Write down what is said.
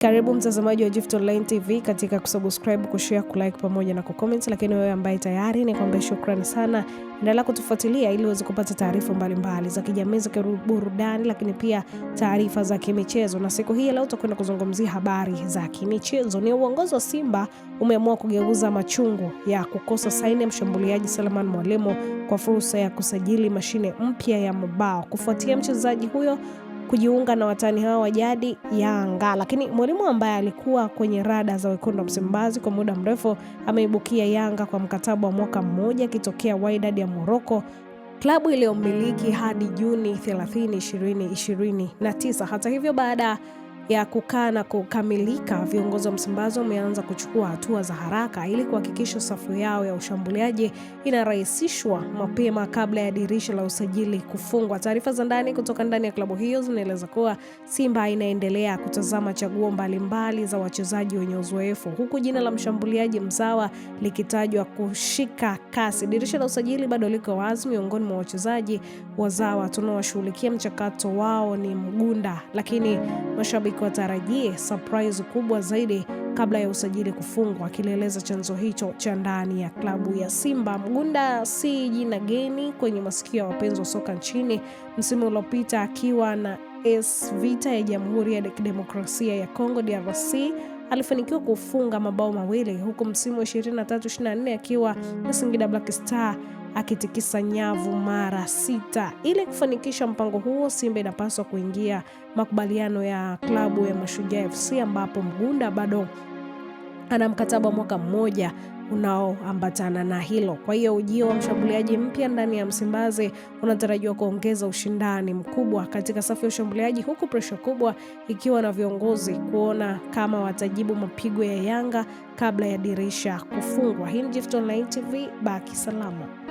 Karibu mtazamaji wa Gift Online TV katika kusubscribe, kushare, kulike pamoja na kucomment. Lakini wewe ambaye tayari ni kwamba shukrani sana. Endelea kutufuatilia ili uweze kupata taarifa mbalimbali za kijamii, za burudani, lakini pia taarifa za kimichezo. Na siku hii leo tutakwenda kuzungumzia habari za kimichezo. Ni uongozi wa Simba umeamua kugeuza machungu ya kukosa saini ya mshambuliaji Selemani Mwalimu kwa fursa ya kusajili mashine mpya ya mabao kufuatia mchezaji huyo kujiunga na watani hao wa jadi Yanga. Lakini Mwalimu ambaye alikuwa kwenye rada za wekundu wa Msimbazi kwa muda mrefu ameibukia Yanga kwa mkataba wa mwaka mmoja akitokea Wydad ya Morocco, klabu iliyomiliki hadi Juni 30, 2029. Hata hivyo, baada ya kukaa na kukamilika, viongozi wa Msimbazi wameanza kuchukua hatua za haraka ili kuhakikisha safu yao ya ushambuliaji inarahisishwa mapema kabla ya dirisha la usajili kufungwa. Taarifa za ndani kutoka ndani ya klabu hiyo zinaeleza kuwa Simba inaendelea kutazama chaguo mbalimbali za wachezaji wenye uzoefu, huku jina la mshambuliaji mzawa likitajwa kushika kasi. Dirisha la usajili bado liko wazi. Miongoni mwa wachezaji wazawa tunaowashughulikia mchakato wao ni Mgunda, lakini mashabiki watarajie surprise kubwa zaidi kabla ya usajili kufungwa, akieleza chanzo hicho cha ndani ya klabu ya Simba. Mgunda si jina geni kwenye masikio ya wapenzi wa soka nchini. Msimu uliopita akiwa na AS Vita ya Jamhuri ya Kidemokrasia ya Kongo DRC alifanikiwa kufunga mabao mawili, huku msimu wa 23-24 akiwa na Singida Black Star akitikisa nyavu mara 6. Ili kufanikisha mpango huo, Simba inapaswa kuingia makubaliano ya klabu ya Mashujaa FC ambapo Mgunda bado ana mkataba wa mwaka mmoja unaoambatana na hilo. Kwa hiyo ujio wa mshambuliaji mpya ndani ya Msimbazi unatarajiwa kuongeza ushindani mkubwa katika safu ya ushambuliaji, huku presha kubwa ikiwa na viongozi kuona kama watajibu mapigo ya Yanga kabla ya dirisha kufungwa. Hii ni Gift Online TV, baki salama.